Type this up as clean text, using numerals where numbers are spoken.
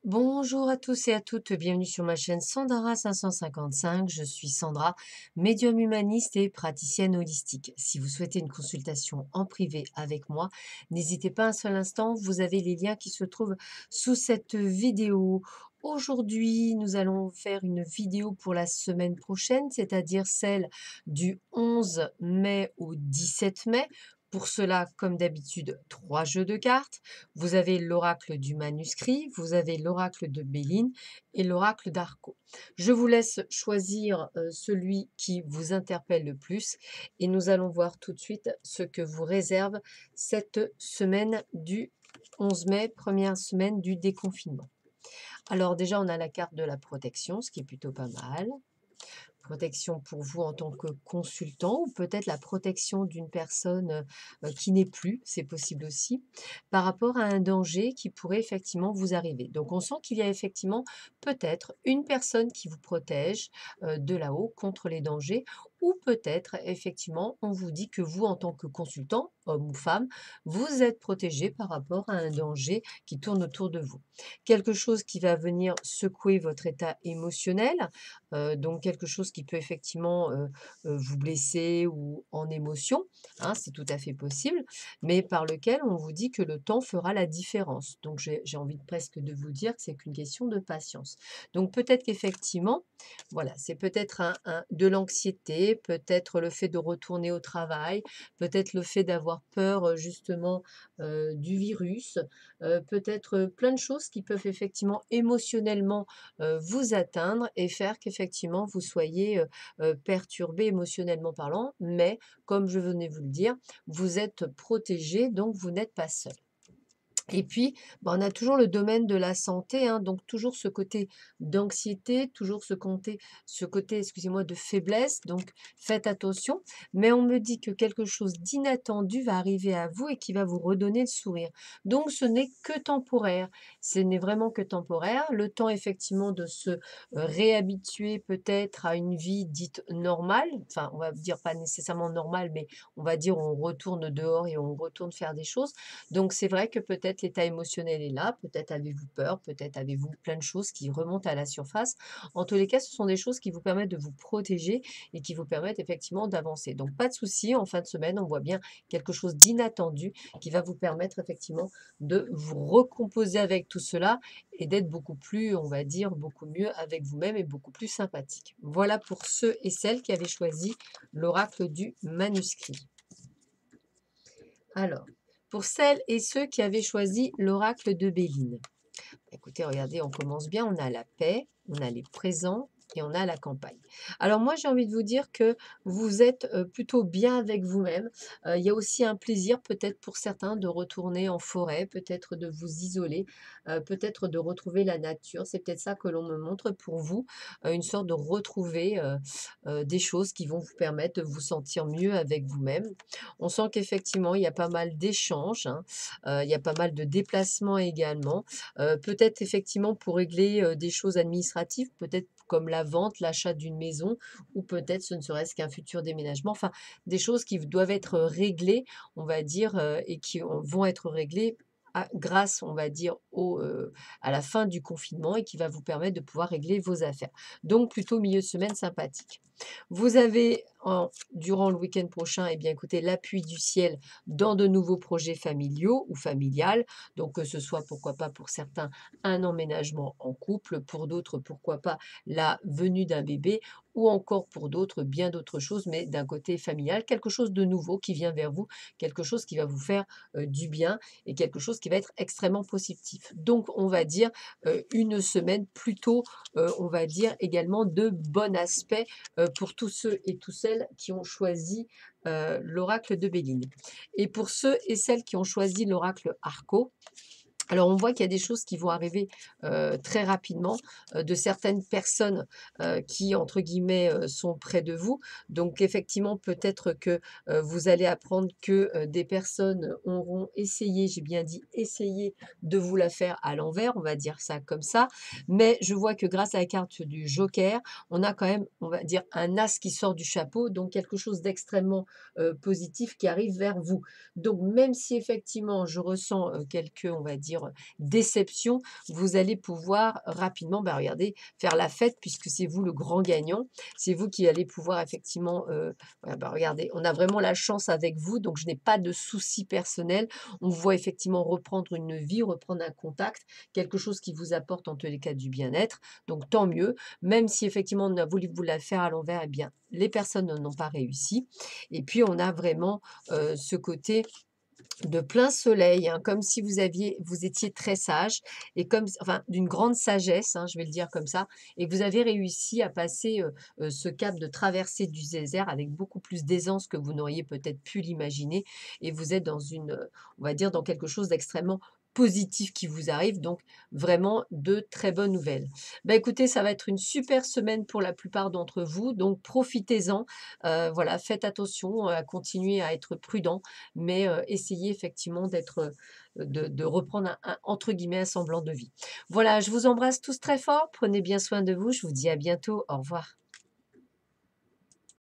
Bonjour à tous et à toutes, bienvenue sur ma chaîne Sandara 555. Je suis Sandra, médium humaniste et praticienne holistique. Si vous souhaitez une consultation en privé avec moi, n'hésitez pas un seul instant, vous avez les liens qui se trouvent sous cette vidéo. Aujourd'hui, nous allons faire une vidéo pour la semaine prochaine, c'est-à-dire celle du 11 mai au 17 mai. Pour cela, comme d'habitude, 3 jeux de cartes. Vous avez l'oracle du manuscrit, vous avez l'oracle de Béline et l'oracle d'Arco. Je vous laisse choisir celui qui vous interpelle le plus et nous allons voir tout de suite ce que vous réserve cette semaine du 11 mai, première semaine du déconfinement. Alors déjà, on a la carte de la protection, ce qui est plutôt pas mal. Protection pour vous en tant que consultant ou peut-être la protection d'une personne, qui n'est plus, c'est possible aussi, par rapport à un danger qui pourrait effectivement vous arriver. Donc on sent qu'il y a effectivement peut-être une personne qui vous protège, de là-haut contre les dangers ou peut-être effectivement on vous dit que vous en tant que consultant, homme ou femme, vous êtes protégé par rapport à un danger qui tourne autour de vous. Quelque chose qui va venir secouer votre état émotionnel, donc quelque chose qui peut effectivement, vous blesser ou en émotion, hein, c'est tout à fait possible, mais par lequel on vous dit que le temps fera la différence. Donc j'ai envie presque de vous dire que c'est qu'une question de patience. Donc peut-être qu'effectivement, voilà, c'est peut-être de l'anxiété, peut-être le fait de retourner au travail, peut-être le fait d'avoir peur, justement, du virus, peut-être, plein de choses qui peuvent effectivement émotionnellement vous atteindre et faire qu'effectivement vous soyez, perturbé émotionnellement parlant. Mais comme je venais vous le dire, vous êtes protégé, donc vous n'êtes pas seul. Et puis, bah, on a toujours le domaine de la santé, hein, donc toujours ce côté d'anxiété, toujours ce côté, excusez-moi, de faiblesse, donc faites attention. Mais on me dit que quelque chose d'inattendu va arriver à vous et qui va vous redonner le sourire. Donc ce n'est que temporaire, ce n'est vraiment que temporaire. Le temps effectivement de se réhabituer peut-être à une vie dite normale, enfin on va dire pas nécessairement normale, mais on va dire on retourne dehors et on retourne faire des choses. Donc c'est vrai que peut-être l'état émotionnel est là, peut-être avez-vous peur, peut-être avez-vous plein de choses qui remontent à la surface. En tous les cas, ce sont des choses qui vous permettent de vous protéger et qui vous permettent effectivement d'avancer. Donc pas de souci, en fin de semaine, on voit bien quelque chose d'inattendu qui va vous permettre effectivement de vous recomposer avec tout cela et d'être beaucoup plus, on va dire, beaucoup mieux avec vous-même et beaucoup plus sympathique. Voilà pour ceux et celles qui avaient choisi l'oracle du manuscrit. Alors, pour celles et ceux qui avaient choisi l'oracle de Béline. Écoutez, regardez, on commence bien, on a la paix, on a les présents et on a la campagne. Alors moi, j'ai envie de vous dire que vous êtes plutôt bien avec vous-même. Il y a aussi un plaisir peut-être pour certains de retourner en forêt, peut-être de vous isoler, peut-être de retrouver la nature. C'est peut-être ça que l'on me montre pour vous, une sorte de retrouver des choses qui vont vous permettre de vous sentir mieux avec vous-même. On sent qu'effectivement, il y a pas mal d'échanges, hein, il y a pas mal de déplacements également. Peut-être effectivement pour régler, des choses administratives, peut-être comme la vente, l'achat d'une maison ou peut-être ce ne serait-ce qu'un futur déménagement. Enfin, des choses qui doivent être réglées, on va dire, et qui vont être réglées grâce, on va dire, à la fin du confinement et qui va vous permettre de pouvoir régler vos affaires. Donc plutôt milieu de semaine sympathique. Vous avez durant le week-end prochain, eh bien écoutez, l'appui du ciel dans de nouveaux projets familiaux ou familiales. Donc que ce soit, pourquoi pas pour certains, un emménagement en couple, pour d'autres, pourquoi pas la venue d'un bébé, ou encore pour d'autres, bien d'autres choses, mais d'un côté familial, quelque chose de nouveau qui vient vers vous, quelque chose qui va vous faire du bien et quelque chose qui va être extrêmement positif. Donc on va dire une semaine plutôt, on va dire également de bon aspect pour tous ceux et toutes celles qui ont choisi l'oracle de Béline. Et pour ceux et celles qui ont choisi l'oracle Arco, alors on voit qu'il y a des choses qui vont arriver, très rapidement, de certaines personnes, qui entre guillemets, «sont près de vous». Donc effectivement, peut-être que, vous allez apprendre que, des personnes auront essayé, j'ai bien dit essayé, de vous la faire à l'envers, on va dire ça comme ça. Mais je vois que grâce à la carte du joker, on a quand même, on va dire, un as qui sort du chapeau, donc quelque chose d'extrêmement, positif qui arrive vers vous. Donc même si effectivement je ressens, quelques, on va dire, dire, déception, vous allez pouvoir rapidement, bah, regardez, faire la fête puisque c'est vous le grand gagnant. C'est vous qui allez pouvoir effectivement, voilà, bah, regardez, on a vraiment la chance avec vous, donc je n'ai pas de soucis personnels. On voit effectivement reprendre une vie, reprendre un contact, quelque chose qui vous apporte en tous les cas du bien-être, donc tant mieux. Même si effectivement on a voulu vous la faire à l'envers, eh bien les personnes n'ont pas réussi. Et puis on a vraiment, ce côté de plein soleil, hein, comme si vous étiez très sage et comme enfin d'une grande sagesse, hein, je vais le dire comme ça, et que vous avez réussi à passer, ce cap de traversée du désert avec beaucoup plus d'aisance que vous n'auriez peut-être pu l'imaginer et vous êtes dans une, on va dire dans quelque chose d'extrêmement positif qui vous arrive, donc vraiment de très bonnes nouvelles. Bah, écoutez, ça va être une super semaine pour la plupart d'entre vous, donc profitez-en, voilà, faites attention, à continuer à être prudent mais essayez effectivement d'être, de reprendre un entre guillemets «un semblant de vie». Voilà, je vous embrasse tous très fort, prenez bien soin de vous, je vous dis à bientôt, au revoir.